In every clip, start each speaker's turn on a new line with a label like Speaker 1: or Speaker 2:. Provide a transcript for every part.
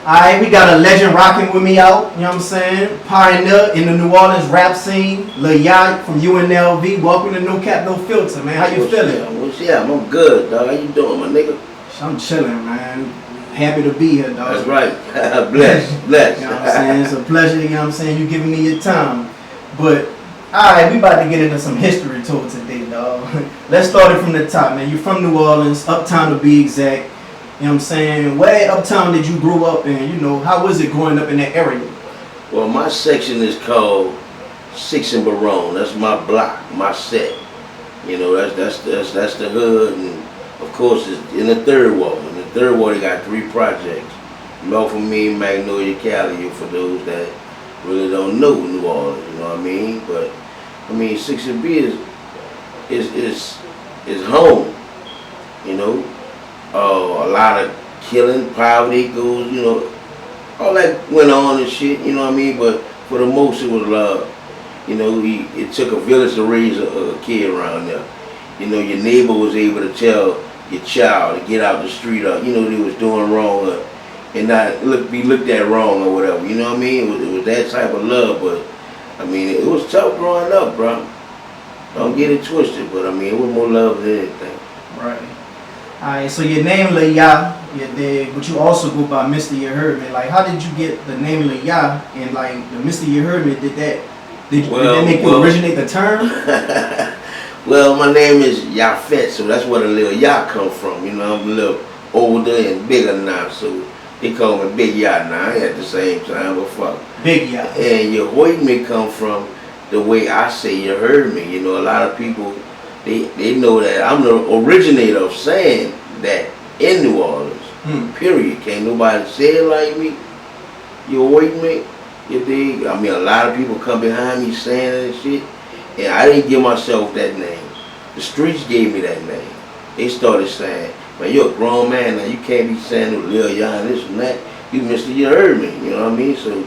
Speaker 1: Alright, we got a legend rocking with me out, you know what I'm saying? Pioneer in the New Orleans rap scene, Lil Ya from UNLV. Welcome to No Cap, No Filter, man. How you feeling?
Speaker 2: I'm good, dog. How you doing, my nigga?
Speaker 1: I'm chilling, man. Happy to be here, dog.
Speaker 2: That's right. Blessed.
Speaker 1: You know what I'm saying? It's a pleasure, you know what I'm saying? You giving me your time. But, alright, we about to get into some history tour today, dog. Let's start it from the top, man. You're from New Orleans, Uptown to be exact. You know what I'm saying? Where Uptown did you grow up in? You know, how was it growing up in that area?
Speaker 2: Well, my section is called 6 and Baron. That's my block, my set. You know, that's the hood, and of course it's in the third ward. In the third ward, they got 3 projects: Melpomene, Magnolia, Cali. For those that really don't know New Orleans, you know what I mean? But I mean, 6 and B is home. You know. A lot of killing, poverty goes, you know, all that went on and shit, you know what I mean? But for the most, it was love. You know, it took a village to raise a kid around there. You know, your neighbor was able to tell your child to get out the street, or, you know, they was doing wrong, and not be looked at wrong or whatever. You know what I mean? It was that type of love, but I mean, it was tough growing up, bro. Don't get it twisted, but I mean, it was more love than anything.
Speaker 1: Right. Alright, so your name Lil Ya, but you also go by Mr. You Heard Me. Like, how did you get the name Lil Ya? And like the Mr. You Heard Me, did that make you originate the term?
Speaker 2: Well, my name is Yafet, so that's where the Lil Ya come from. You know, I'm a little older and bigger now, so they call me Big Ya now. I ain't at the same time, but fuck.
Speaker 1: Big Ya.
Speaker 2: And you heard me come from the way I say you heard me. You know, a lot of people. They know that I'm the originator of saying that in New Orleans. Period. Can't nobody say it like me. You awake me? You dig? I mean, a lot of people come behind me saying it and shit. And I didn't give myself that name. The streets gave me that name. They started saying, man, you're a grown man now. You can't be saying Lil Ya and this and that. You Mr. You Heard Me. You know what I mean? So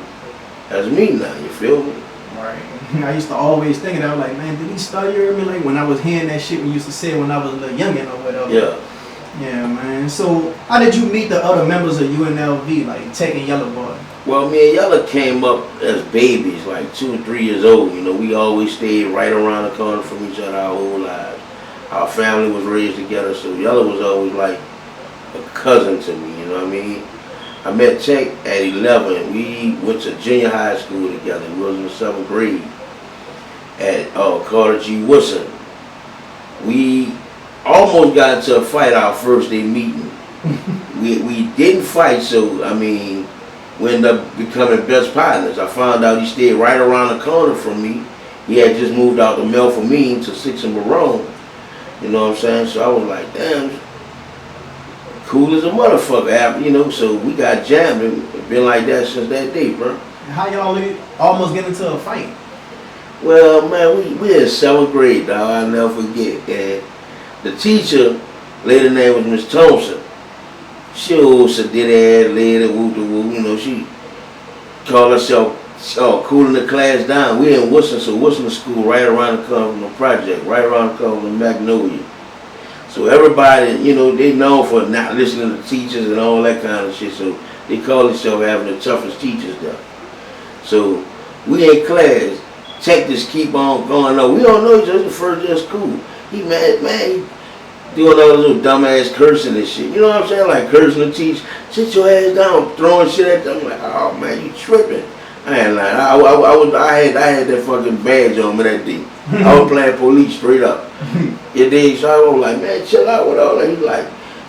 Speaker 2: that's me now. You feel me?
Speaker 1: Right. I used to always think that. I was like, man, did he start you heard me? Like when I was hearing that shit we used to say when I was a little youngin' or whatever.
Speaker 2: Yeah.
Speaker 1: Yeah, man. So how did you meet the other members of UNLV, like Tech and Yellow Boy?
Speaker 2: Well, me and Yella came up as babies, like 2 or 3 years old. You know, we always stayed right around the corner from each other our whole lives. Our family was raised together, so Yella was always like a cousin to me, you know what I mean? I met Tech at 11. We went to junior high school together. We was in the 7th grade at Carter G. Woodson. We almost got into a fight our first day meeting. we didn't fight, so I mean, we ended up becoming best partners. I found out he stayed right around the corner from me. He had just moved out to Melpomene to 6 and Baron. You know what I'm saying? So I was like, damn, cool as a motherfucker, you know, so we got jammed and been like that since that day, bro.
Speaker 1: How y'all almost get into a fight?
Speaker 2: Well, man, we in 7th grade, dog. I'll never forget. And the teacher, lady name was Miss Thompson. She was a did ass lady, woo, you know, she called herself cooling the class down. We in Woodson, so Woodson school right around the corner from the project, right around the corner from Magnolia. So everybody, you know, they known for not listening to teachers and all that kind of shit. So they call themselves having the toughest teachers there. So we in class, Tech just keep on going on. We don't know each other the first day of school. He mad, man, he doing all this little dumbass cursing and shit. You know what I'm saying? Like cursing the teacher. Sit your ass down, throwing shit at them. I'm like, oh man, you tripping. I ain't lying. I had that fucking badge on me that day. I was playing police straight up. You dig? So I was like, man, chill out with all that. He's like,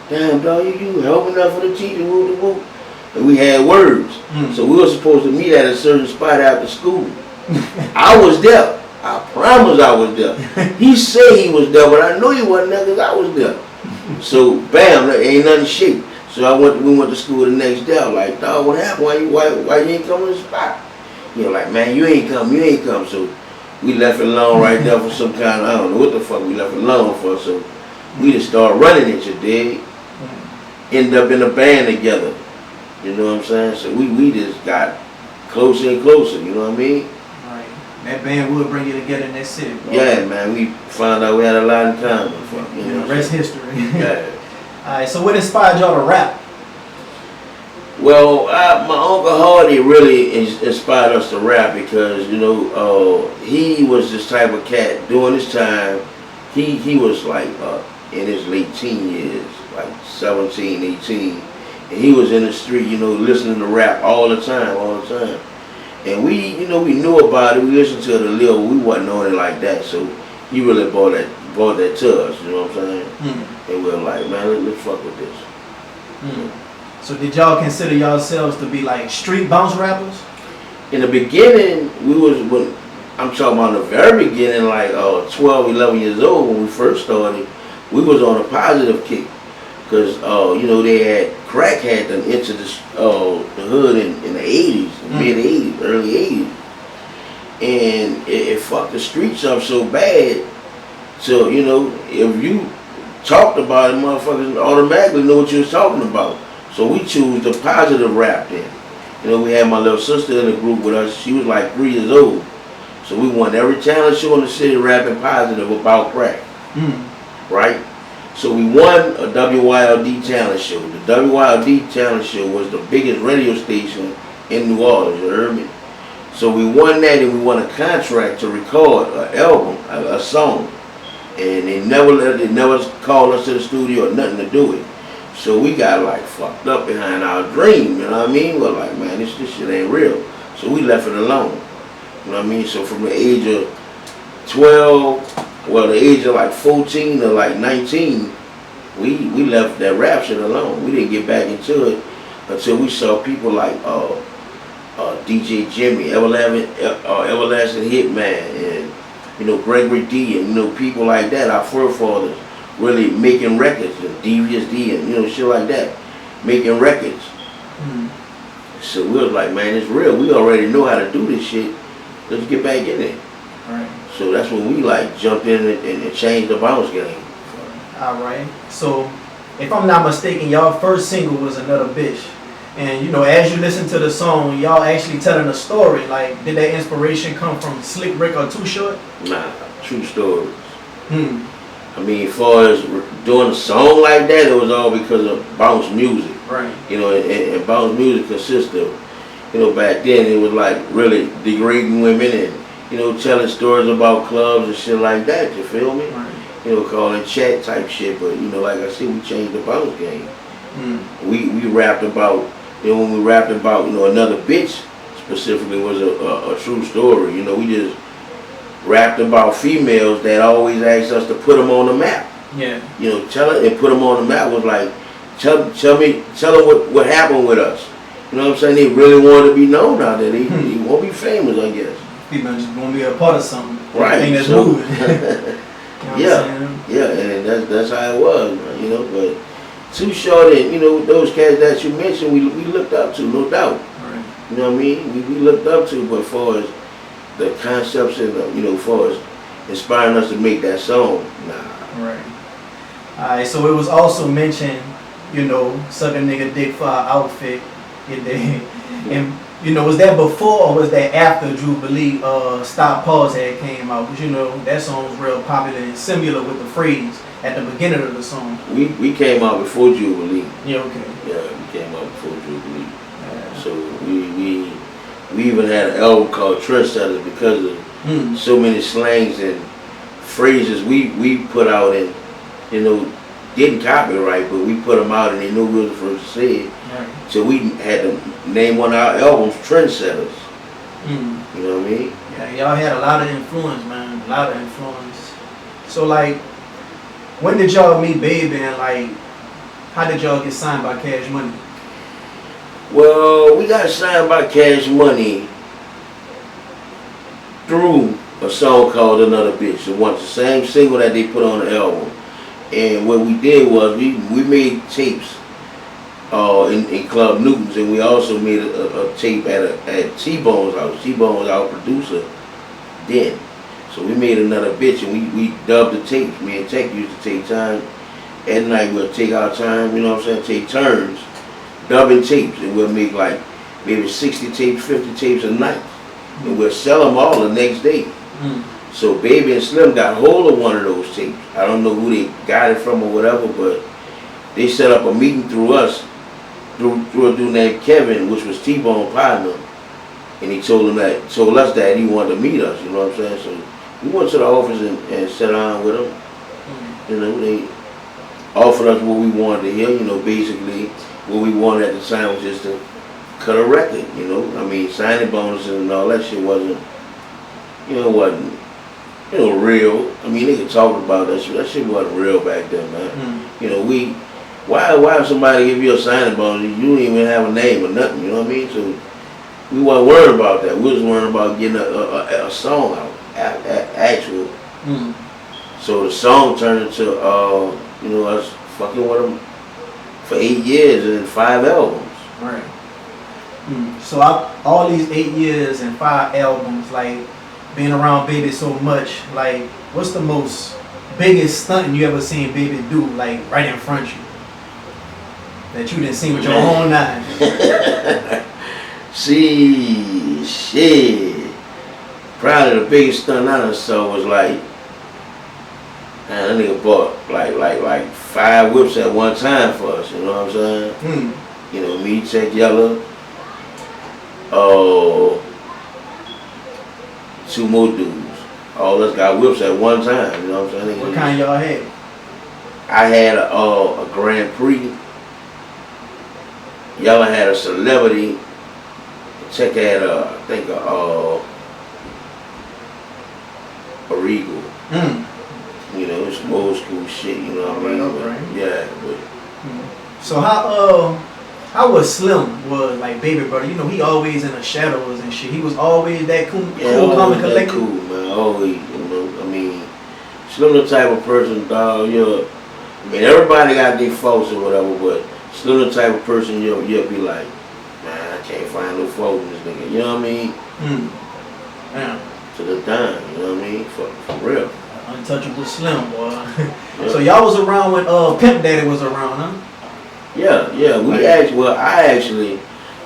Speaker 2: damn, dog, you helping out for the teacher, woo. And we had words. So we were supposed to meet at a certain spot after school. I was there. I promise I was there. He said he was there, but I know he wasn't there because I was there. So, bam, there ain't nothing shake. So we went to school the next day. I was like, dog, what happened? Why you ain't come to the spot? He was like, man, you ain't come. So we left it alone right there for some kind of, I don't know what the fuck we left it alone for. So we just started running it, you dig? Ended up in a band together. You know what I'm saying? So we just got closer and closer, you know what I mean?
Speaker 1: Right. That band would bring you together in that city, bro.
Speaker 2: Yeah, man, we found out we had a lot in common. You know
Speaker 1: rest history.
Speaker 2: Yeah.
Speaker 1: Alright, so what inspired y'all to rap?
Speaker 2: Well, my Uncle Hardy really inspired us to rap because, you know, he was this type of cat during his time. He was like in his late teen years, like 17, 18. And he was in the street, you know, listening to rap all the time. And we, you know, we knew about it. We listened to it a little. We wasn't on it like that. So he really brought that to us, you know what I'm saying? And we were like, man, let's fuck with this.
Speaker 1: So did y'all consider yourselves to be like street bounce rappers?
Speaker 2: In the beginning, I'm talking about the very beginning, like 12, 11 years old when we first started, we was on a positive kick. Because, you know, crack had them into the hood in the 80s, mid-80s, early 80s. And it fucked the streets up so bad. So, you know, if you talked about it, motherfuckers automatically knew what you was talking about. So we chose the positive rap then. You know, we had my little sister in the group with us. She was like 3 years old. So we won every talent show in the city rapping positive about crack. Right? So we won a WYLD talent show. The WYLD talent show was the biggest radio station in New Orleans, you heard me? So we won that and we won a contract to record an album, a song. And they never called us to the studio or nothing to do it. So we got like fucked up behind our dream, you know what I mean? We're like, man, this shit ain't real. So we left it alone. You know what I mean? So from the age of 12, well, the age of like 14 to like 19, we left that rap shit alone. We didn't get back into it until we saw people like DJ Jimmy, Everlasting Hitman, and you know, Gregory D, and you know, people like that, our forefathers, really making records, and Devious D, and you know, shit like that, making records. So we was like, man, it's real. We already know how to do this shit. Let's get back in it.
Speaker 1: Right.
Speaker 2: So that's when we like jumped in and changed the bounce game.
Speaker 1: All right. So if I'm not mistaken, y'all first single was Another Bitch. And you know, as you listen to the song, y'all actually telling a story. Like, did that inspiration come from Slick Rick or Too Short?
Speaker 2: Nah, true stories. I mean, as far as doing a song like that, it was all because of bounce music.
Speaker 1: Right.
Speaker 2: You know, and bounce music consists of, you know, back then it was like really degrading women and, you know, telling stories about clubs and shit like that, you feel me?
Speaker 1: Right.
Speaker 2: You know, calling chat type shit, but you know, like I said, we changed the bounce game. We rapped about, you know, when we rapped about, you know, Another Bitch specifically was a true story. You know, we just rapped about females that always asked us to put them on the map.
Speaker 1: Yeah.
Speaker 2: You know, tell it and put them on the map was like, tell them what happened with us. You know what I'm saying? They really want to be known out there. They won't be famous, I guess.
Speaker 1: People just want to be a part of something.
Speaker 2: Right.
Speaker 1: Anything that's
Speaker 2: So,
Speaker 1: moving. You know
Speaker 2: yeah, and that's how it was, man, you know. But Too Short and, you know, those cats that you mentioned, we looked up to, no doubt.
Speaker 1: Right.
Speaker 2: You know what I mean? We looked up to, but as far as the concepts and, you know, as far as inspiring us to make that song, nah.
Speaker 1: Right. Alright, so it was also mentioned, you know, suck a nigga dick for our outfit. And, you know, was that before or was that after Jubilee Stop Pause had came out? Because, you know, that song was real popular and similar with the phrase at the beginning of the song.
Speaker 2: We came out before Jubilee.
Speaker 1: Yeah, okay.
Speaker 2: Yeah, we came out before Jubilee.
Speaker 1: Yeah.
Speaker 2: So we even had an album called Trendsetters because of so many slangs and phrases we put out and, you know, didn't copyright, but we put them out and they knew we were the first to say it.
Speaker 1: Right.
Speaker 2: So we had to name one of our albums Trendsetters. You know what I mean?
Speaker 1: Yeah, y'all had a lot of influence, man. A lot of influence. So, like, when did y'all meet Baby and, like, how did y'all get signed by Cash Money?
Speaker 2: Well, we got signed by Cash Money through a song called Another Bitch. It was the same single that they put on the album. And what we did was we made tapes in Club Newton's, and we also made a tape at T-Bone's house. T-Bone was our producer then. So we made Another Bitch, and we dubbed the tapes. Me and Tech used to take time. At night we'll take our time, you know what I'm saying, take turns dubbing tapes, and we'll make like maybe 60 tapes, 50 tapes a night. And we'll sell them all the next day. So Baby and Slim got hold of one of those tapes. I don't know who they got it from or whatever, but they set up a meeting through us through a dude named Kevin, which was T-Bone partner, and he told us that he wanted to meet us. You know what I'm saying? So we went to the office and sat down with him. You know, they offered us what we wanted to hear. You know, basically what we wanted at the time was just to cut a record. You know, I mean, signing bonuses and all that shit wasn't, wasn't, real. I mean, they could talk about that shit. That shit wasn't real back then, man. You know, why somebody give you a signing bonus? You don't even have a name or nothing. You know what I mean? So we weren't worried about that. We was worried about getting a song out, actual. So the song turned into, us fucking with them for 8 years and 5 albums.
Speaker 1: Right. So all these 8 years and 5 albums, like being around Baby so much, like what's the biggest stunt you ever seen Baby do, like right in front of you, that you didn't see with your own eyes?
Speaker 2: See, shit. Probably the biggest stunt I done saw was like, man, that nigga bought like 5 whips at one time for us. You know what I'm saying? You know, me, Check Yellow. 2 more dudes. All us got whips at one time. You know what I'm saying?
Speaker 1: What kind y'all had?
Speaker 2: I had a Grand Prix. Yellow had a Celebrity. Check had I think a Regal. You know, it's some old school shit. You know what I mean?
Speaker 1: Right.
Speaker 2: Yeah, but.
Speaker 1: So how was Slim was like Baby brother? You know, he always in the shadows and shit. He was always that cool, calm and collected.
Speaker 2: Cool, man. Always, I mean, Slim the type of person, dog. I mean, everybody got their faults or whatever, but Slim the type of person you'll be like, man, I can't find no fault in this nigga. You know what I mean?
Speaker 1: Yeah.
Speaker 2: To the dime. You know what I mean? For real.
Speaker 1: Untouchable Slim, boy. Yeah. So y'all was around when Pimp Daddy was around, huh?
Speaker 2: Yeah. I actually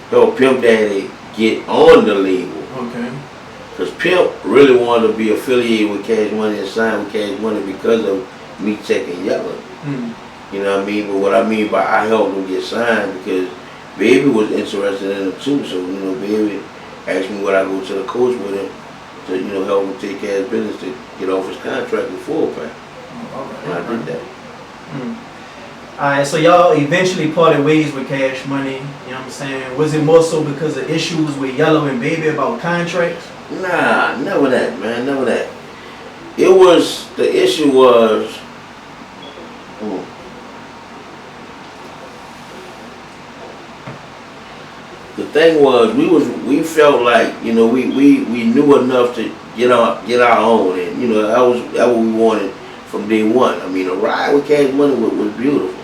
Speaker 2: helped Pimp Daddy get on the label.
Speaker 1: Okay.
Speaker 2: Because Pimp really wanted to be affiliated with Cash Money and signed with Cash Money because of me checking Yellow. You know what I mean? But what I mean by I helped him get signed because Baby was interested in him too. So, Baby asked me would I go to the coach with him to, help him take care of his business to get off his contract with Full Pack. And I did that.
Speaker 1: Alright, so y'all eventually parted ways with Cash Money, you know what I'm saying? Was it more so because of issues with Yellow and Baby about contracts?
Speaker 2: Nah, never that, man, never that. The issue was, the thing was, we felt like, we knew enough to get our own, and, that was what we wanted from day one. I mean, a ride with Cash Money was beautiful.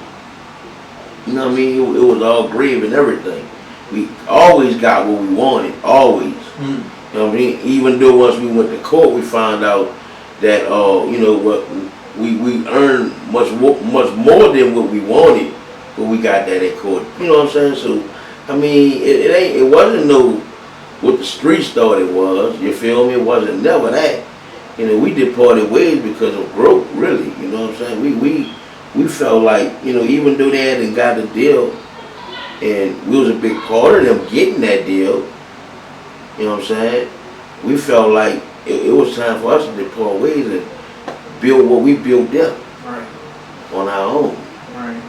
Speaker 2: You know what I mean? It was all grave and everything. We always got what we wanted, always. You know what I mean? Even though once we went to court, we found out that, what we earned much more than what we wanted, but we got that at court. You know what I'm saying? So, I mean, it wasn't what the streets thought it was. You feel me? It wasn't never that. We departed ways because of growth, really. You know what I'm saying? We felt like, even though they hadn't got the deal, and we was a big part of them getting that deal, you know what I'm saying? We felt like it was time for us to depart ways and build what we built them on our own.
Speaker 1: Right.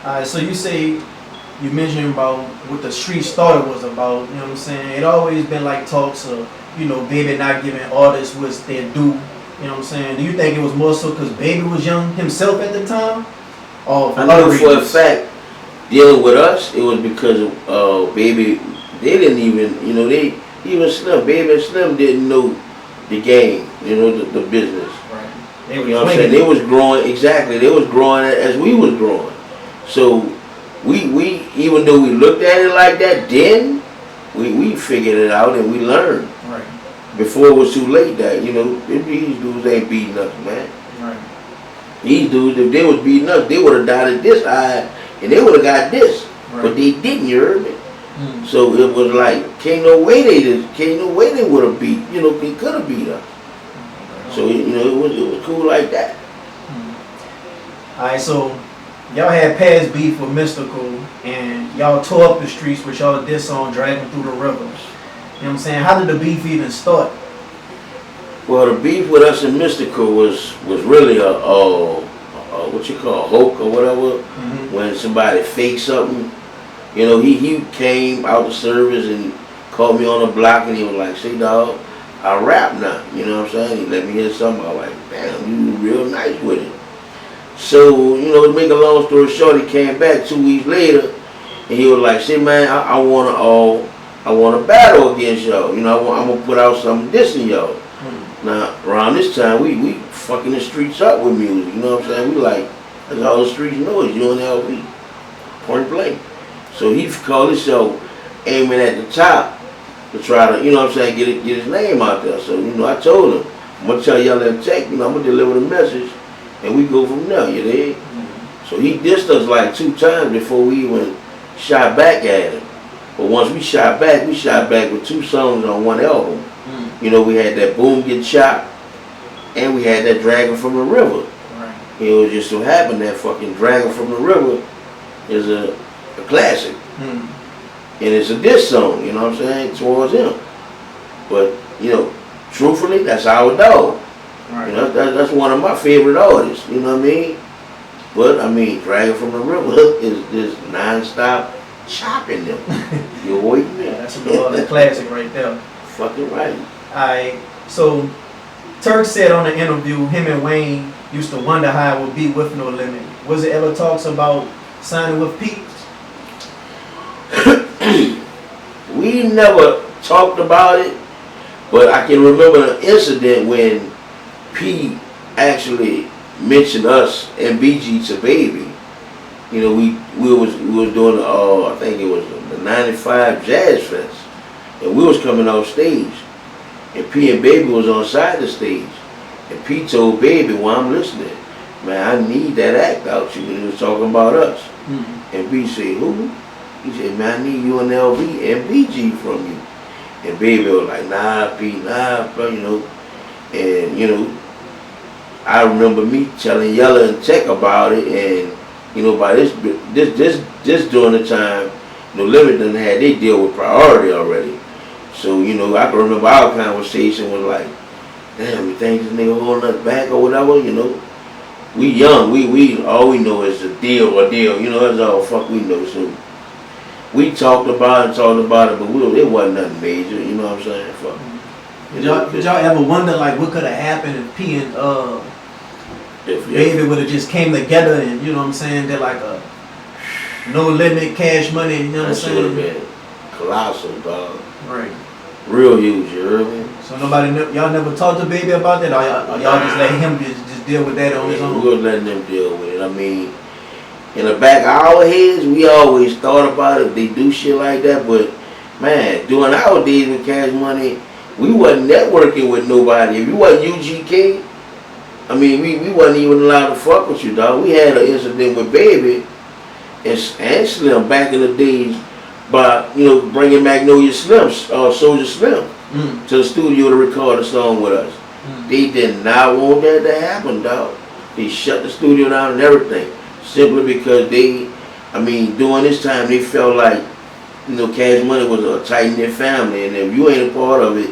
Speaker 1: Alright, so you mentioned about what the streets thought it was about, you know what I'm saying? It always been like talks of, Baby not giving artists what they do. You know what I'm saying? Do you think it was more so because Baby was young himself at the time? Or
Speaker 2: I know for a fact, dealing with us, it was because of Baby. They didn't even, even Slim, Baby and Slim didn't know the game, the business.
Speaker 1: Right.
Speaker 2: You know what I'm saying? They was growing, exactly. They was growing as we was growing. So we even though we looked at it like that then, we figured it out and we learned.
Speaker 1: Right.
Speaker 2: Before it was too late that, these dudes ain't beating us, man.
Speaker 1: Right.
Speaker 2: These dudes, if they was beating us, they would have dotted this eye and they would have got this.
Speaker 1: Right.
Speaker 2: But they didn't, you heard me? So it was like, can't no way they would have beat, they could have beat us. So, it was cool like that.
Speaker 1: Alright, so y'all had past beef with Mystikal, and y'all tore up the streets with y'all diss song Dragging Through the River. You know what I'm saying? How did the beef even start?
Speaker 2: Well, the beef with us and Mystikal was really a what you call a hoax or whatever. When somebody faked something, you know, he came out the service and called me on the block and he was like, "Say dog, I rap now." You know what I'm saying? He let me hear something. I was like, "Damn, you real nice with it." So, you know, to make a long story short, he came back 2 weeks later and he was like, "Say man, I wanna battle against y'all. You know, I'm gonna put out something dissing y'all." Now, around this time, we fucking the streets up with music, you know what I'm saying? We like, that's all the streets know is UNLV, point blank. So he called himself aiming at the top to try to, you know what I'm saying, get his name out there. So, you know, I told him, I'm going to tell y'all that check, you know, I'm going to deliver the message, and we go from there, you dig? So he dissed us like 2 times before we even shot back at him. But once we shot back with 2 songs on 1 album. You know, we had that Boom Get Chopped, and we had that Dragon from the River.
Speaker 1: Right.
Speaker 2: You know, it just so happened that fucking Dragon from the River is a classic. And it's a diss song, you know what I'm saying, towards him. But, you know, truthfully, that's our dog.
Speaker 1: Right.
Speaker 2: You know, that's one of my favorite artists, you know what I mean? But, I mean, Dragon from the River is just non-stop chopping them. You wait me?
Speaker 1: Yeah, that's a classic right there.
Speaker 2: Fucking right.
Speaker 1: Alright, so Turk said on the interview, him and Wayne used to wonder how it would be with No Limit. Was it ever talks about signing with Pete?
Speaker 2: We never talked about it, but I can remember the incident when Pete actually mentioned us and BG to Baby. You know, we was doing I think it was the '95 Jazz Fest, and we was coming off stage. And P and Baby was on side the stage. And P told Baby, while I'm listening, "Man, I need that act out you." When he was talking about us. And B said, "Who?" He said, "Man, I need UNLV and BG from you." And Baby was like, "Nah, P, nah, bro," you know. And, you know, I remember me telling Yella and Tech about it, and, you know, by this during the time, No Limit done had they deal with Priority already. So, you know, I can remember our conversation was like, "Damn, you think this nigga holding us back or whatever?" You know, we young, we all we know is a deal, you know, that's all fuck we know. So we talked about it, but it wasn't nothing major, you know what I'm saying? Fuck.
Speaker 1: Did y'all ever wonder like what could have happened if P and Baby would have just came together and, you know what I'm saying, they're like a No Limit, Cash Money, you know what I'm saying?
Speaker 2: That would have been colossal, dog.
Speaker 1: Right.
Speaker 2: Real huge, you heard me?
Speaker 1: So y'all never talked to Baby about that, or y'all just let him just deal with that on his own?
Speaker 2: We were letting them deal with it. I mean, in the back of our heads, we always thought about it. They do shit like that, but man, during our days with Cash Money, we wasn't networking with nobody. If you wasn't UGK, I mean, we wasn't even allowed to fuck with you, dog. We had an incident with Baby and Slim back in the days by, you know, bringing Magnolia Slim, Soulja Slim, to the studio to record a song with us. They did not want that to happen, dog. They shut the studio down and everything, simply because during this time, they felt like, you know, Cash Money was a tight-knit family, and if you ain't a part of it,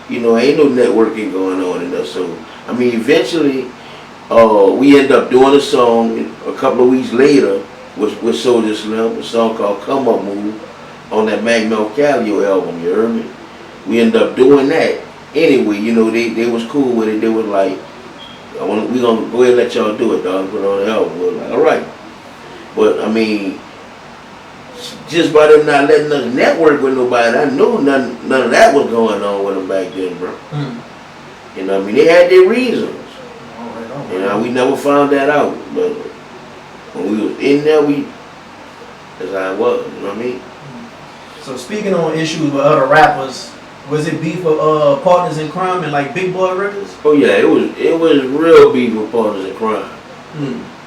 Speaker 2: you know, ain't no networking going on in there. So, I mean, eventually, we ended up doing a song a couple of weeks later with Soulja Slim, a song called Come Up Move, on that Magnolia Calio album, you heard me? We ended up doing that. Anyway, you know, they was cool with it. They was like, we gonna go ahead and let y'all do it, dog, put it on the album. We were like, all right. But, I mean, just by them not letting us network with nobody, I knew none of that was going on with them back then, bro. You know what I mean? They had their reasons. You know, we never found that out. But when we was in there, that's how it was, you know what I mean?
Speaker 1: So speaking on issues with other rappers, was it beef with Partners in Crime and like Big Boy Records?
Speaker 2: Oh yeah, it was real beef with Partners in Crime.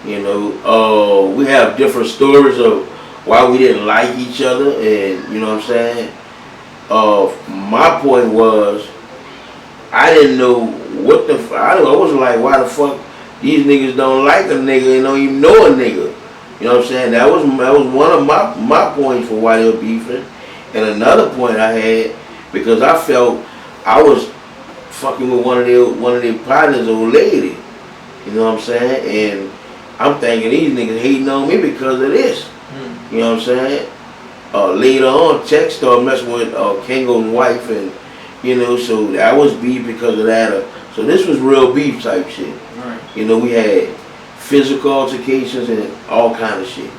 Speaker 2: You know, we have different stories of why we didn't like each other, and you know what I'm saying? My point was, I didn't know what I wasn't like, why the fuck these niggas don't like a nigga and don't even know a nigga. You know what I'm saying? That was one of my points for why they were beefing. And another point I had, because I felt I was fucking with one of their partners, old lady. You know what I'm saying? And I'm thinking these niggas hating on me because of this. You know what I'm saying? Later on, Tech started messing with Kango's wife, and you know, so that was beef because of that. So this was real beef type shit.
Speaker 1: Right.
Speaker 2: You know, we had physical altercations and all kind of shit.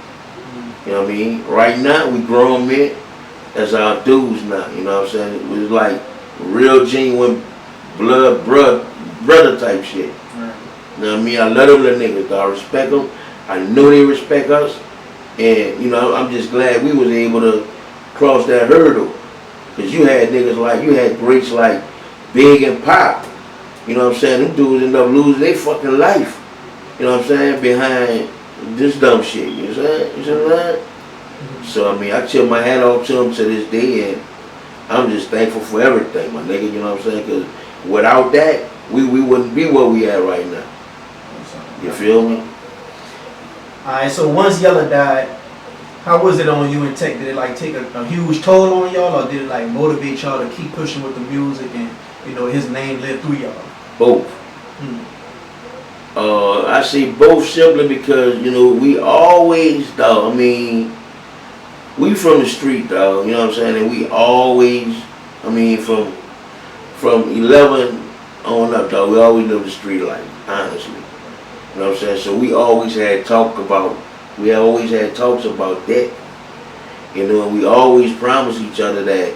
Speaker 2: You know what I mean? Right now, we grown men. That's our dudes now. You know what I'm saying? It was like real genuine brother type shit.
Speaker 1: Right.
Speaker 2: You know what I mean? I love them little niggas. I respect them. I know they respect us. And, you know, I'm just glad we was able to cross that hurdle. Because you had niggas like, you had greats like Big and Pop. You know what I'm saying? Them dudes end up losing their fucking life. You know what I'm saying? Behind this dumb shit. You know what I'm saying? You know what I'm saying? So, I mean, I tip my hat off to them to this day. And I'm just thankful for everything, my nigga. You know what I'm saying? Because without that, we wouldn't be where we at right now. You feel me?
Speaker 1: Alright, so once Yella died, how was it on you and Tech? Did it like take a huge toll on y'all, or did it like motivate y'all to keep pushing with the music and, you know, his name lived through y'all?
Speaker 2: Both. I say both simply because, you know, we always, dog, I mean, we from the street, dog, you know what I'm saying? And we always, I mean, from 11 on up, dog, we always lived the street life, honestly. You know what I'm saying? So we always had talks about that. You know, and we always promised each other that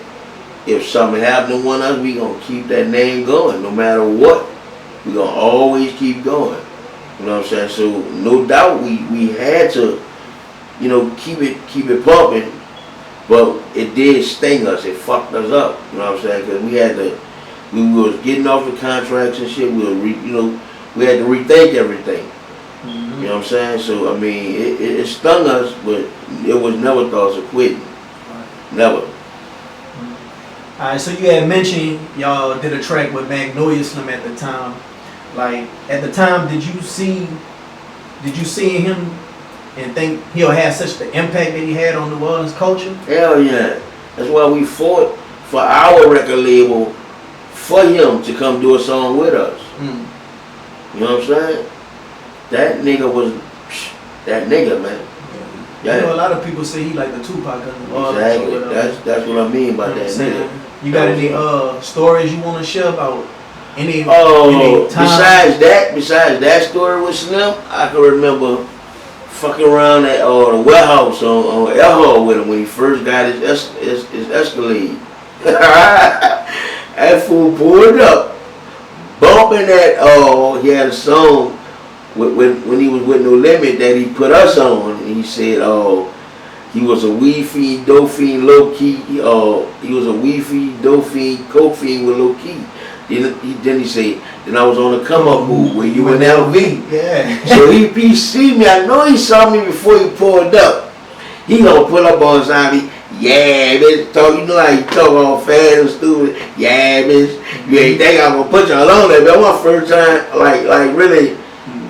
Speaker 2: if something happened to one of us, we gonna keep that name going. No matter what, we gonna always keep going. You know what I'm saying? So no doubt we had to, you know, keep it pumping, but it did sting us. It fucked us up. You know what I'm saying? Because we was getting off the contracts and shit. We had to rethink everything. You know what I'm saying? So, I mean, it stung us, but it was never thoughts of quitting. Never.
Speaker 1: Alright, so you had mentioned y'all did a track with Soulja Slim at the time. Like, at the time, did you see him and think he'll have such the impact that he had on New Orleans culture?
Speaker 2: Hell yeah. That's why we fought for our record label for him to come do a song with us. You know what I'm saying? That nigga was that nigga, man.
Speaker 1: Yeah. You know, a lot of people say he like the Tupac of New Orleans.
Speaker 2: Exactly. That's what I mean by that nigga.
Speaker 1: You got any stories you want to share about any
Speaker 2: besides that story with Slim, I can remember fucking around at the warehouse on Elho with him when he first got his Escalade. That fool pulled up, bumping that. He had a song when he was with No Limit that he put us on, and he said, he was a weed fiend, dope fiend, low key. He was a weed fiend, dope fiend, coke fiend with low key. Then he said, then I was on the come up move with UNLV.
Speaker 1: Yeah.
Speaker 2: So he see me. I know he saw me before he pulled up. He gonna pull up on somebody. Yeah, bitch. Talk. You know how you talk all fast and stupid. Yeah, bitch. You ain't think I'm gonna put y'all on there. But my first time, like really,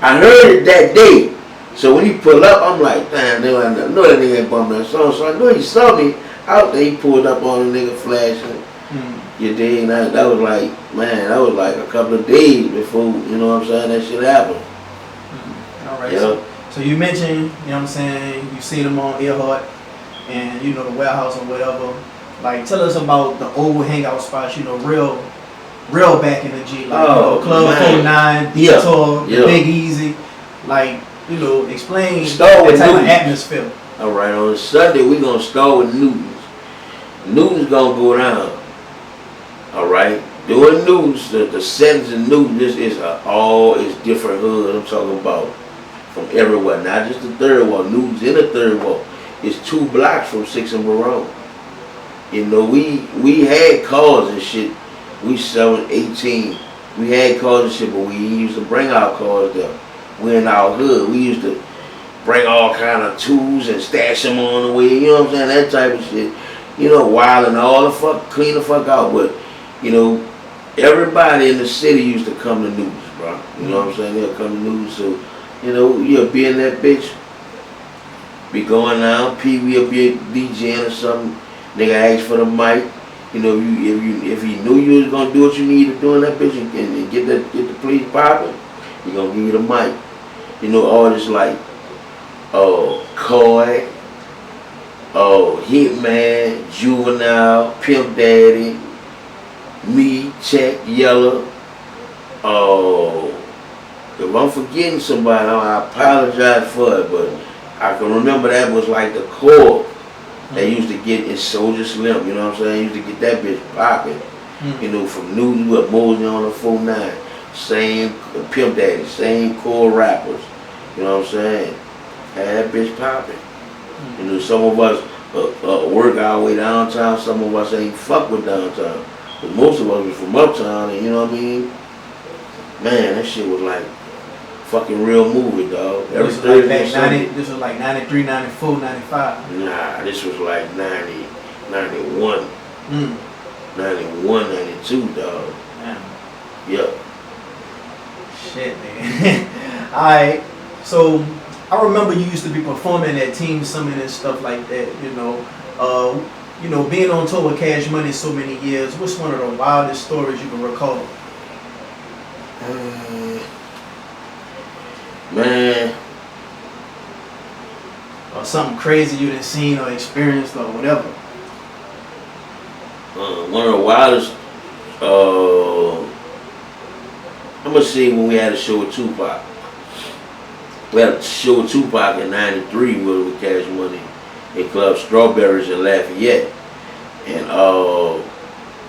Speaker 2: I heard it that day. So when he pulled up, I'm like, damn, I know that nigga ain't bumping that song. So I know he saw me out there. He pulled up on the nigga flashing. You dig? That was like, man, that was like a couple of days before, you know what I'm saying, that shit happened.
Speaker 1: All right. Yeah. So you mentioned, you know what I'm saying, you seen him on Earhart and, you know, the warehouse or whatever. Like, tell us about the old hangout spots, you know, real back in the G. Like, you know, Club 49, Detour, Big Easy. Like, you know, explain that type of atmosphere.
Speaker 2: All right, on Sunday, we're going to start with Newton's. Newton's going to go down. All right, doing Newton's, the settings in Newton, this is it's different hood. I'm talking about from everywhere, not just the third wall. Newton's in the third wall. It's 2 blocks from 6 and Barone. You know, we had cars and shit. We 7, 18. We had cars and shit, but we used to bring our cars there. We in our hood. We used to bring all kind of tools and stash them on the way. You know what I'm saying? That type of shit. You know, wilding all the fuck, clean the fuck out. But you know, everybody in the city used to come to Newton's, bro. You know what I'm saying? They'll come to Newton's. So, you know, you'll be in that bitch be going down, Pee Wee will be DJing or something. Nigga ask for the mic. You know, if he knew you was gonna do what you need to do in that bitch and get the police popping, he gonna give you the mic. You know, artists like Coy, Hitman, Juvenile, Pimp Daddy, me, Check, Yella. If I'm forgetting somebody, I apologize for it, but I can remember that was like the core. They used to get in Soulja Slim, you know what I'm saying? Used to get that bitch popping. You know, from Newton with Mosey on the 49. Same Pimp Daddy, same core rappers. You know what I'm saying? Had that bitch popping. You know, some of us work our way downtown, some of us ain't fuck with downtown. But most of us was from uptown, and you know what I mean? Man, that shit was like fucking real movie, dog.
Speaker 1: This was like 93, 94, 95.
Speaker 2: Nah, this was like 90, 91. 91, 92, dog.
Speaker 1: Damn.
Speaker 2: Yep.
Speaker 1: Shit, man. Alright, so I remember you used to be performing at Team Summit and stuff like that, you know, being on tour with Cash Money so many years. What's one of the wildest stories you can recall?
Speaker 2: Man.
Speaker 1: Or something crazy you done seen or experienced or whatever.
Speaker 2: One of the wildest, I'm gonna say when we had a show with Tupac. We had a show with Tupac in '93 with Cash Money in Club Strawberries in Lafayette. And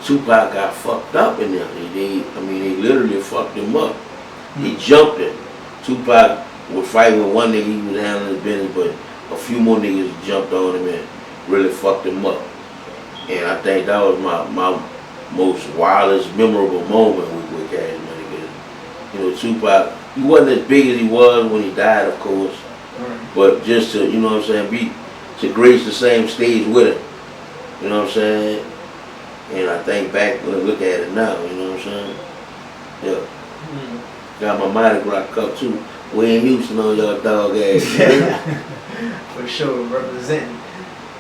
Speaker 2: Tupac got fucked up in there. They literally fucked him up. He jumped him. Tupac was fighting with one nigga, he was handling his business, but a few more niggas jumped on him and really fucked him up. And I think that was my most wildest, memorable moment with Cash Money. Cause, you know, Tupac, he wasn't as big as he was when he died, of course. But just to, you know what I'm saying, to grace the same stage with him. You know what I'm saying? And I think back when I look at it now, you know what I'm saying? Yeah. Got my Mardi Gras cup too. We in Houston on y'all dog ass.
Speaker 1: For sure, representing.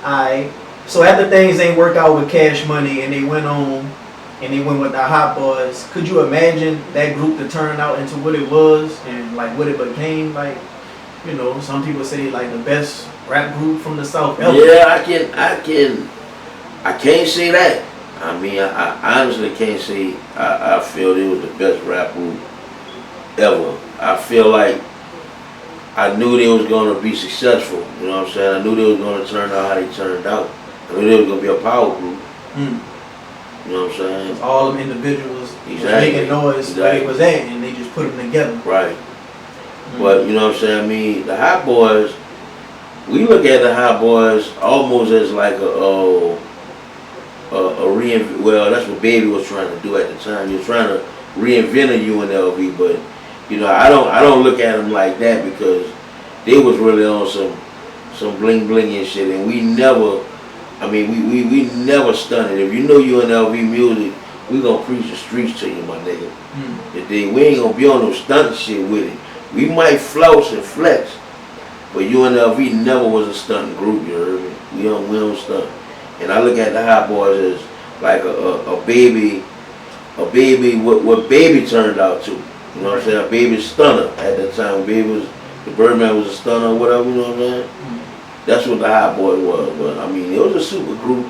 Speaker 1: Alright. So after things ain't work out with Cash Money and they went on and they went with the Hot Boys, could you imagine that group to turn out into what it was and like what it became? Like, you know, some people say like the best rap group from the South ever.
Speaker 2: Yeah, I can't say that. I mean, I honestly can't say I feel it was the best rap group ever. I feel like I knew they was going to be successful. You know what I'm saying? I knew they was going to turn out how they turned out. I knew they was going to be a power group. You know what I'm saying?
Speaker 1: All them individuals making noise where they was at, and they just put them together.
Speaker 2: Right. But you know what I'm saying? I mean, the Hot Boys, we look at the Hot Boys almost as like a reinvent. Well, that's what Baby was trying to do at the time. He was trying to reinvent a UNLV, but you know, I don't look at them like that because they was really on some bling bling and shit, and we never. I mean, we never stunted. If you know UNLV music, we gonna preach the streets to you, my nigga. We ain't gonna be on no stunt shit with it. We might floss and flex, but UNLV never was a stunting group, you heard me? We don't stunt. And I look at the Hot Boys as like a baby, what Baby turned out to. You know what I'm saying? A Baby stunner at that time. Baby was, the Birdman was a stunner or whatever, you know what I'm saying? That's what the Hot Boys was. But I mean, it was a super group.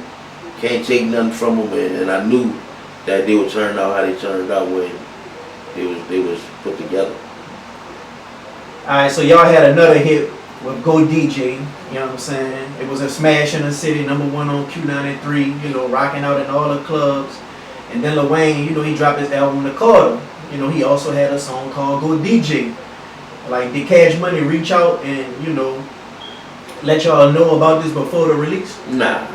Speaker 2: Can't take nothing from them, and I knew that they would turn out how they turned out when they was put together.
Speaker 1: Alright, so y'all had another hit with Go DJ, you know what I'm saying? It was a smash in the city, #1 on Q93, you know, rocking out in all the clubs. And then Lil Wayne, you know, he dropped his album The Carter. You know, he also had a song called Go DJ. Like, did Cash Money reach out and, you know, let y'all know about this before the release?
Speaker 2: Nah,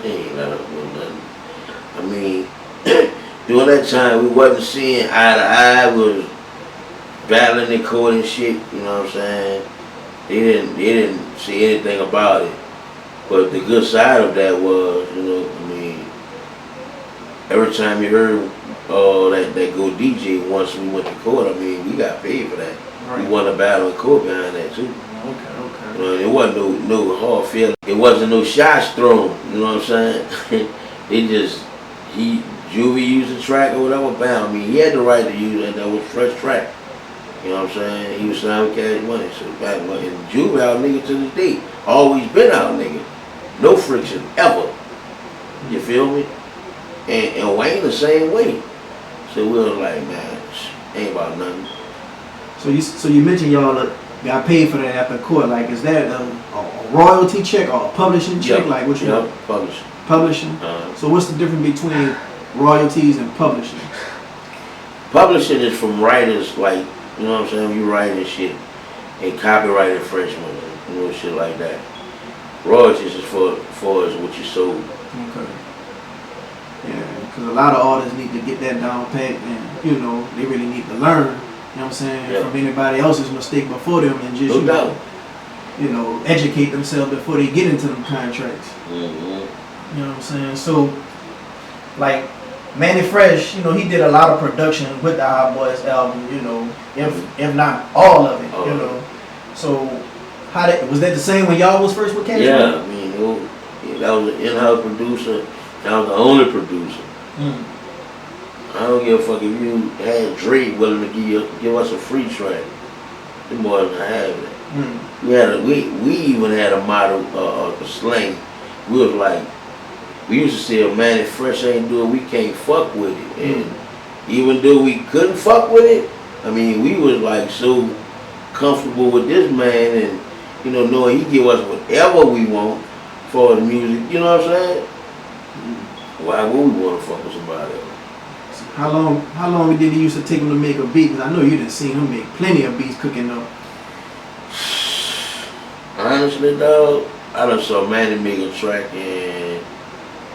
Speaker 2: he ain't let us know nothing. I mean, during that time, we wasn't seeing eye to eye. We was battling in court and shit, you know what I'm saying? They didn't see anything about it. But the good side of that was, you know, I mean, every time you heard that Go DJ once we went to court, I mean, we got paid for that. Right. We won a battle in court behind that too.
Speaker 1: Okay.
Speaker 2: It wasn't no hard feeling. It wasn't no shots thrown. You know what I'm saying? Juvie used the track or whatever. Bam. I mean, he had the right to use it. That was fresh track. You know what I'm saying? He was signed with Cash Money. So back when Juvie out nigga to this day. Always been out nigga. No friction ever. You feel me? And Wayne the same way. So we was like, man, ain't about nothing.
Speaker 1: So you mentioned y'all got paid for that after court. Like, is that a royalty check or a publishing check? Like, what you?
Speaker 2: Yep, publishing.
Speaker 1: Publishing. So what's the difference between royalties and publishing?
Speaker 2: Publishing is from writers, like, you know what I'm saying? You writing shit and copyright infringement, you know, shit like that. Royalties is for as what you sold.
Speaker 1: Okay. Yeah, because a lot of artists need to get that down pat, and you know they really need to learn. You know what I'm saying, from anybody else's mistake before them, and just you know, educate themselves before they get into them contracts. You know what I'm saying? So, like Manny Fresh, you know, he did a lot of production with the Hot Boys album. You know, if not all of it. You know, so was that the same when y'all was first with Cash?
Speaker 2: Yeah, I mean, that was an in-house producer. That was the only producer. I don't give a fuck if you had Drake willing to give us a free track. Them boys not having it. We even had a motto, a slang. We was like, we used to say, "A man if Fresh ain't do it, we can't fuck with it." And even though we couldn't fuck with it, I mean, we was like so comfortable with this man, and you know, knowing he give us whatever we want for the music. You know what I'm saying? Why would we want to fuck with somebody else?
Speaker 1: How long did he used to take him to make a beat? Because I know you didn't see him make plenty of beats cooking up.
Speaker 2: Honestly, dog, I done saw Manny make a track in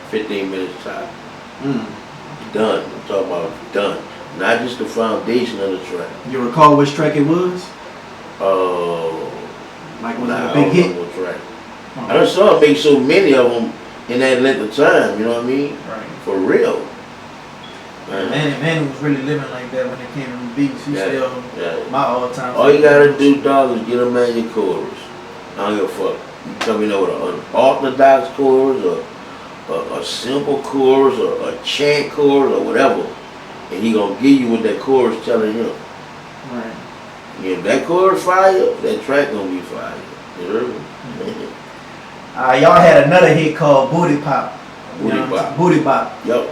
Speaker 2: 15 minutes time. Done. I'm talking about done. Not just the foundation of the track.
Speaker 1: You recall which track it was? Like was it a big hit?
Speaker 2: What track? I done saw him make so many of them in that length of time, you know what I mean?
Speaker 1: Right.
Speaker 2: For real.
Speaker 1: Manny was really living like that when it came to the beats. He's still my all-time.
Speaker 2: All you gotta do, dog, is get a man your chorus. I don't give a fuck. You come in there with an unorthodox chorus, or a simple chorus, or a chant chorus, or whatever, and he gonna give you what that chorus telling him.
Speaker 1: Right.
Speaker 2: If that chorus fire, that track gonna be fire. You heard me?
Speaker 1: Y'all had another hit called Booty Pop. Booty Pop.
Speaker 2: Yup.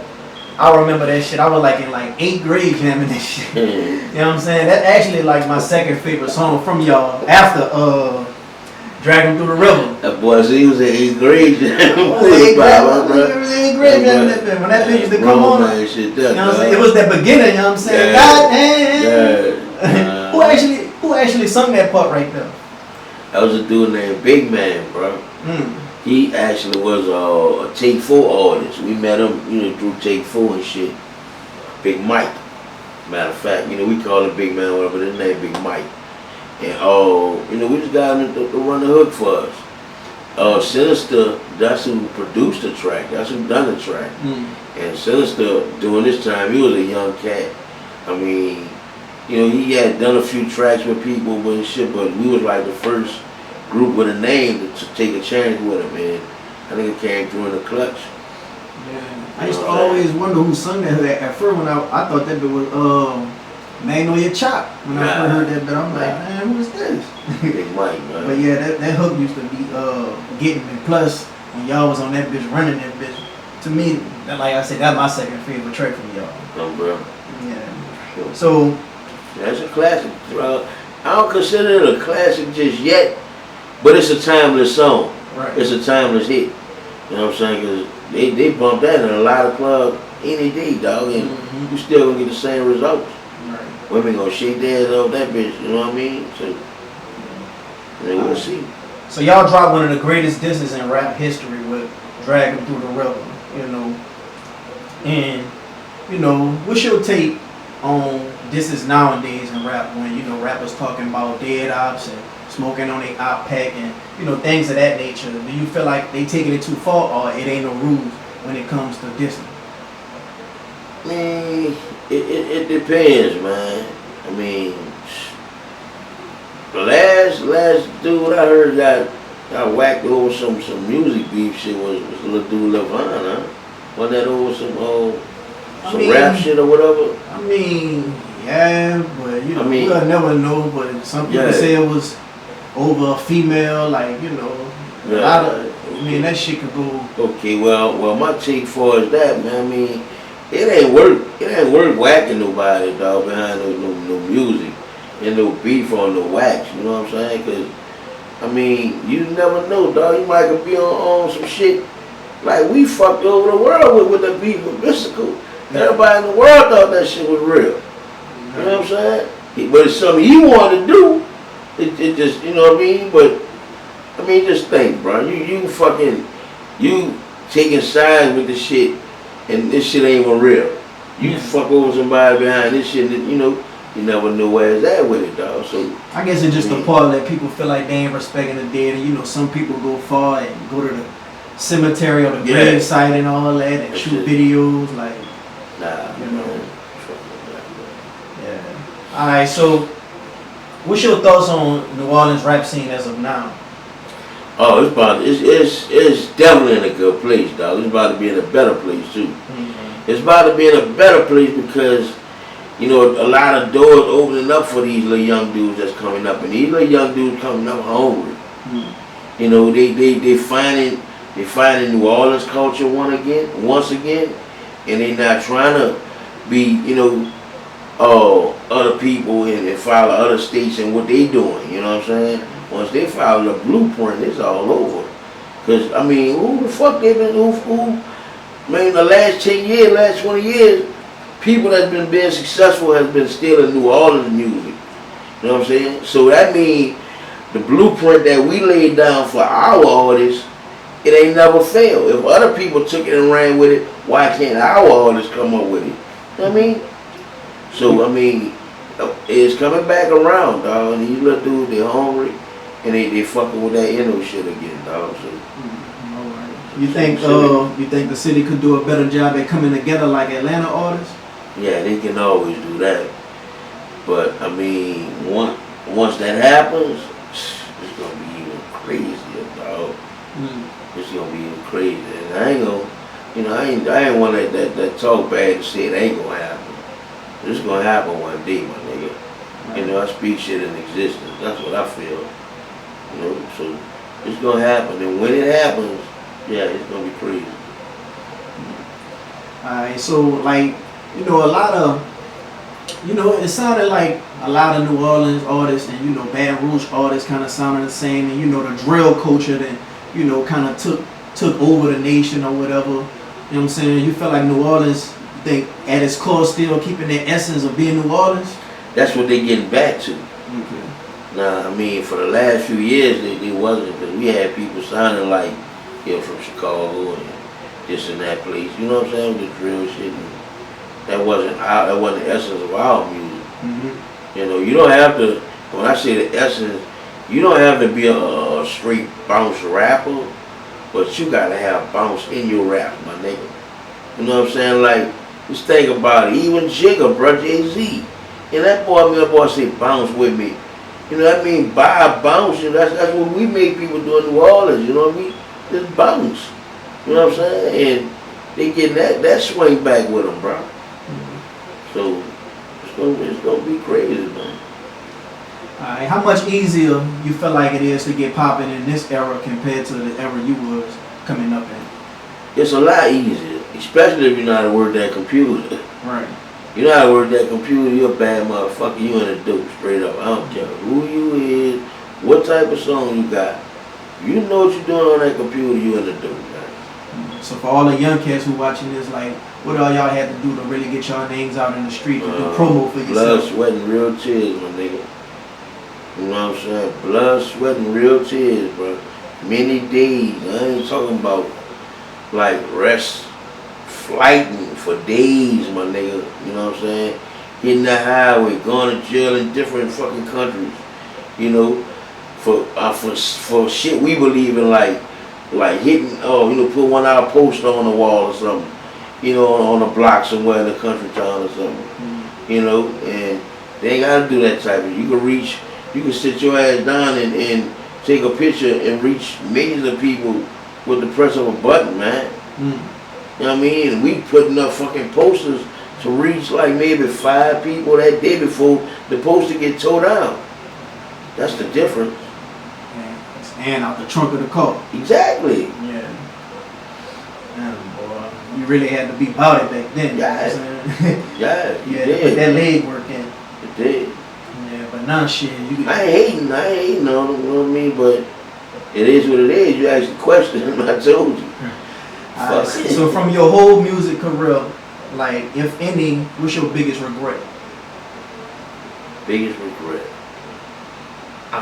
Speaker 1: I remember that shit. I was like in 8th grade jamming this shit. You know what I'm saying? That's actually like my second favorite song from y'all after Dragging Through the River.
Speaker 2: That boy, so he was in 8th grade jamming.
Speaker 1: 8th grade jamming that bitch. When that bitch used to come on,
Speaker 2: man, shit,
Speaker 1: you know what I'm saying? It was that beginner, you know what I'm saying? God damn. Who actually sung that part right there?
Speaker 2: That was a dude named Big Man, bro. He actually was a Take 4 artist. We met him, you know, through Take 4 and shit. Big Mike. Matter of fact, you know, we call him Big Man, whatever, but his name Big Mike. And you know, we just got him to run the hook for us. Sinister, that's who produced the track. That's who done the track. And Sinister, during this time, he was a young cat. I mean, you know, he had done a few tracks with people and shit, but we was like the first group with a name to take a chance with him, man. I think it came through in the clutch.
Speaker 1: Yeah. I used to always wonder who sung that. At first, when I thought that bit was Magnolia Chop. When I first heard that bit, I'm like, man, who is this?
Speaker 2: Big Mike, man.
Speaker 1: But yeah, that hook used to be getting me. Plus, when y'all was on that bitch running that bitch, to me, like I said, that's my second favorite track from y'all.
Speaker 2: No, bro.
Speaker 1: Yeah.
Speaker 2: Sure.
Speaker 1: So
Speaker 2: that's a classic. I don't consider it a classic just yet, but it's a timeless song.
Speaker 1: Right.
Speaker 2: It's a timeless hit. You know what I'm saying? Because they bump that in a lot of clubs any day, dog, and you still gonna get the same results.
Speaker 1: Right.
Speaker 2: Women gonna shake their ass off that bitch. You know what I mean? So we'll see.
Speaker 1: So y'all dropped one of the greatest disses in rap history with "Dragging Through the River." You know, and you know, what's your take on disses nowadays in rap when, you know, rappers talking about dead ops and smoking on a op pack and, you know, things of that nature? Do you feel like they taking it too far, or it ain't no rules when it comes to dissing?
Speaker 2: Man, it depends, man. I mean, The last dude I heard got whacked over some music beef shit was little dude Lil Ya, huh? Wasn't that over some rap shit or whatever?
Speaker 1: I mean, yeah, but you know, we'll never know. But some people
Speaker 2: Yeah.
Speaker 1: say it was over a female, like, you know, a lot of. I mean, that shit could go.
Speaker 2: Okay, well, my take for is that, man. I mean, it ain't worth whacking nobody, dog, behind no music and no beef on no wax. You know what I'm saying? Cause I mean, you never know, dog. You might could be on some shit like we fucked over the world with the beef with Mystikal. Everybody in the world thought that shit was real. You know what I'm saying? But it's something he wanted to do. It just, you know what I mean? But I mean, just think, bro. You taking sides with the shit, and this shit ain't even real. You fuck over somebody behind this shit, and you know, you never know where it's at with it, dog. So
Speaker 1: I guess it's just a part that people feel like they ain't respecting the dead, and you know, some people go far and go to the cemetery or the grave site and all that, and shoot videos like.
Speaker 2: Nah,
Speaker 1: you know. Yeah. All right, so what's your thoughts on New Orleans rap scene as of now?
Speaker 2: Oh, it's definitely in a good place, dog. It's about to be in a better place too. Mm-hmm. It's about to be in a better place because, you know, a lot of doors opening up for these little young dudes that's coming up, and these little young dudes coming up hungry. Mm-hmm. You know, they finding New Orleans culture once again, and they not trying to be, you know, other people and follow other states and what they doing. You know what I'm saying? Once they follow the blueprint, it's all over. Cause I mean, who the fuck they been? Man, the last 10 years, last 20 years, people that's been being successful has been stealing New Orleans music. You know what I'm saying? So that means the blueprint that we laid down for our artists, it ain't never failed. If other people took it and ran with it, why can't our artists come up with it? You know what I mean? So I mean, it's coming back around, dog. And these little dudes, they hungry. And they fucking with that Inno shit again, dog. So,
Speaker 1: you think the city could do a better job at coming together like Atlanta artists?
Speaker 2: Yeah, they can always do that. But I mean, once that happens, it's gonna be even crazier, dog. It's gonna be even crazier. And I ain't gonna, you know, I ain't want that talk bad and say it ain't gonna happen. It's gonna happen one day, my nigga. Right. You know, I speak shit in existence. That's what I feel. You know, so it's gonna happen, and when it happens, yeah, it's gonna be crazy.
Speaker 1: Alright, so like, you know, a lot of, you know, it sounded like a lot of New Orleans artists and, you know, Baton Rouge artists kind of sounded the same, and you know, the drill culture that, you know, kind of took over the nation or whatever. You know what I'm saying? You feel like New Orleans, think at its core still keeping their essence of being New Orleans?
Speaker 2: That's what they getting back to.
Speaker 1: Okay.
Speaker 2: Now, I mean, for the last few years, they wasn't, because we had people sounding like, you know, from Chicago and this and that place. You know what I'm saying? With the drill shit. And that wasn't the essence of our music. Mm-hmm. You know, you don't have to. When I say the essence, you don't have to be a straight bounce rapper, but you gotta have bounce in your rap, my nigga. You know what I'm saying? Like, just think about it. Even Jigga, bro, Jay-Z, and that boy say bounce with me. You know what I mean? By bounce, you know, that's what we make people do in New Orleans, you know what I mean? Just bounce. You know what I'm saying? And they getting that swing back with them, bro. Mm-hmm. So it's gonna be crazy, man.
Speaker 1: Alright, how much easier you feel like it is to get popping in this era compared to the era you was coming up in?
Speaker 2: It's a lot easier, especially if you know how to work that computer.
Speaker 1: Right.
Speaker 2: You know how to work that computer, you're a bad motherfucker, you in a dope straight up. I don't care who you is, what type of song you got. You know what you're doing on that computer, you in a dope, man.
Speaker 1: So for all the young cats who watching this, like, what all y'all had to do to really get y'all names out in the street to do promo for yourself?
Speaker 2: Blood, sweat, and real tears, my nigga. You know what I'm saying? Blood, sweat, and real tears, bro. Many days. I ain't talking about like rest, flighting for days, my nigga. You know what I'm saying? Hitting the highway, going to jail in different fucking countries. You know, for shit we believe in, like hitting, you know, put 1 hour poster on the wall or something. You know, on a block somewhere in the country town or something. Mm-hmm. You know, and they ain't gotta do that type of. You can reach You can sit your ass down and take a picture and reach millions of people with the press of a button, man. You know what I mean? We putting up fucking posters to reach like maybe 5 people that day before the poster get tore down. That's the difference.
Speaker 1: And out the trunk of the car.
Speaker 2: Exactly.
Speaker 1: Yeah. Damn, boy. You really had to be about it back then.
Speaker 2: Yeah.
Speaker 1: You know what I'm saying?
Speaker 2: Yeah, you
Speaker 1: Yeah,
Speaker 2: did.
Speaker 1: put that leg work in.
Speaker 2: It did.
Speaker 1: Yeah, but now shit, you
Speaker 2: I ain't hating on them, you know what I mean? But it is what it is. You asked the question, I told you.
Speaker 1: So from your whole music career, like, if any, what's your biggest regret?
Speaker 2: Biggest regret?
Speaker 1: I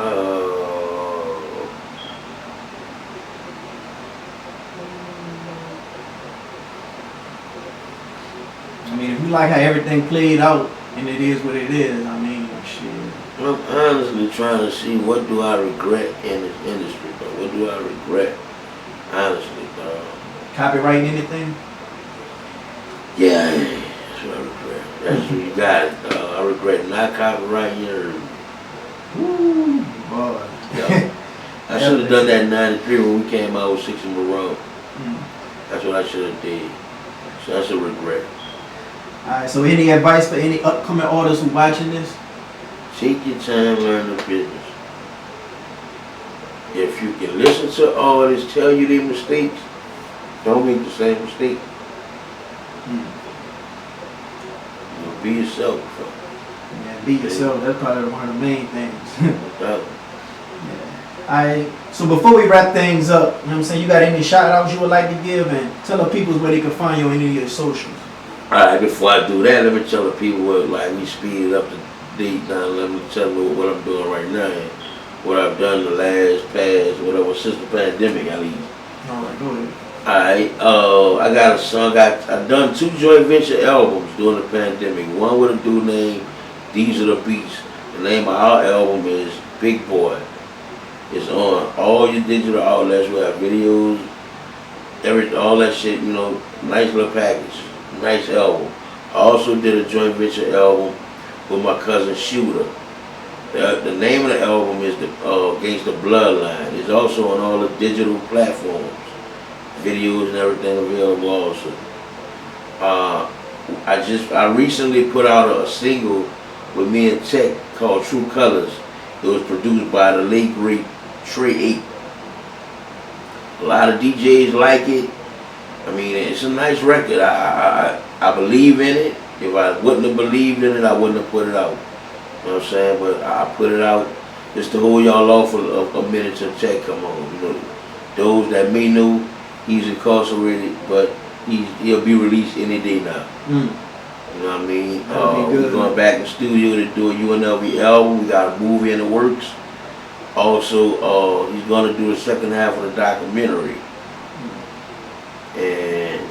Speaker 1: mean, if you like how everything played out and it is what it is, I mean, shit.
Speaker 2: I'm honestly trying to see what do I regret in this industry, bro. What do I regret? Honestly, bro.
Speaker 1: Copywriting anything?
Speaker 2: Yeah, that's what I regret. That's what you got it, dog. I regret not copywriting your.
Speaker 1: Woo, boy.
Speaker 2: Yeah. I should have done that in '93 when we came out with 6 in a row. That's what I should have did. So that's a regret.
Speaker 1: Alright, so any advice for any upcoming artists who watching this?
Speaker 2: Take your time, learn the business. If you can listen to artists tell you their mistakes, don't make the same mistake. You know, be yourself.
Speaker 1: Yeah, be yourself. That's probably one of the main things.
Speaker 2: Yeah.
Speaker 1: Alright, so before we wrap things up, you know what I'm saying, you got any shout outs you would like to give, and tell the people where they can find you on any of your socials.
Speaker 2: Alright, before I do that, let me tell the people what, like, we speeded up the date down. Let me tell them what I'm doing right now and what I've done the past, whatever, since the pandemic at least.
Speaker 1: Alright, go ahead.
Speaker 2: Alright, I got a song, I've done 2 joint venture albums during the pandemic. One with a dude named These Are the Beats. The name of our album is Big Boy. It's on all your digital outlets. We have videos, all that shit, you know, nice little package, nice album. I also did a joint venture album with my cousin Shooter. The name of the album is Against the Bloodline. It's also on all the digital platforms. Videos and everything available also. I recently put out a single with me and Tech called True Colors. It was produced by the late great Trey 8. A lot of DJs like it. I mean, it's a nice record. I believe in it. If I wouldn't have believed in it, I wouldn't have put it out. You know what I'm saying? But I put it out just to hold y'all off for a minute till Tech come on. You know, those that may know, he's incarcerated, but he'll be released any day now. You know what I mean? We're going back in the studio to do a UNLV album. We got a movie in the works. Also, he's going to do the second half of the documentary. And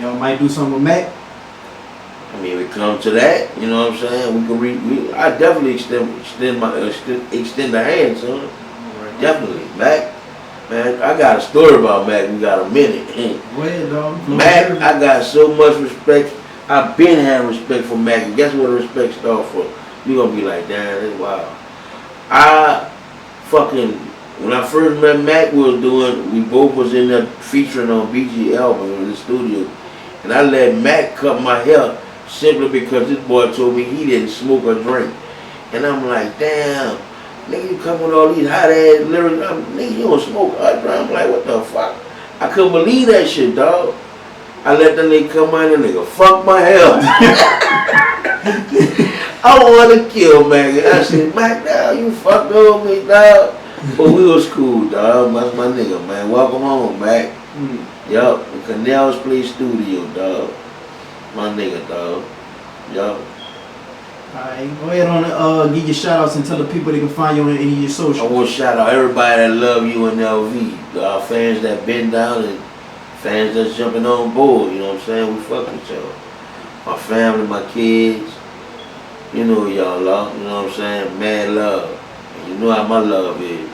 Speaker 1: y'all might do something with Mac.
Speaker 2: I mean, we come to that. You know what I'm saying? We can I definitely extend the hand, son. Definitely, Mac. Man, I got a story about Mac. We got a minute.
Speaker 1: Go ahead, dog.
Speaker 2: Mac, I got so much respect. I've been having respect for Mac. And guess what the respect starts for? You're going to be like, damn, that's wild. When I first met Mac, we both was in there featuring on BG album in the studio. And I let Mac cut my hair simply because this boy told me he didn't smoke or drink. And I'm like, damn, nigga, you come with all these hot ass lyrics. Nigga, you don't smoke or drink. I'm like, what the fuck? I couldn't believe that shit, dog. I let the nigga come out and nigga fuck my hair. I want to kill Mac. I said, Mac, dog, you fucked over me, dog. But we was cool, dog. That's my nigga, man. Welcome home, Mac. Yup, the Canals Play Studio, dog. My nigga, dog. Yup.
Speaker 1: Alright, go ahead on give your shout outs and tell the people they can find you on any of your socials.
Speaker 2: I want to shout out everybody that love UNLV. Our fans that been down and fans that's jumping on board, you know what I'm saying? We fuck with y'all. My family, my kids, you know y'all love, you know what I'm saying? Mad love. And you know how my love is.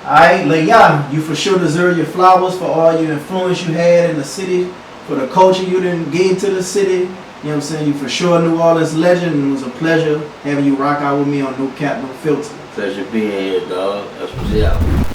Speaker 1: Alright, Lil Ya, you for sure deserve your flowers for all your influence you had in the city, for the culture you done gave to the city, You know what I'm saying? You for sure a New Orleans legend, and it was a pleasure having you rock out with me on No Cap, No Filter.
Speaker 2: Pleasure being here, dog. That's what's up.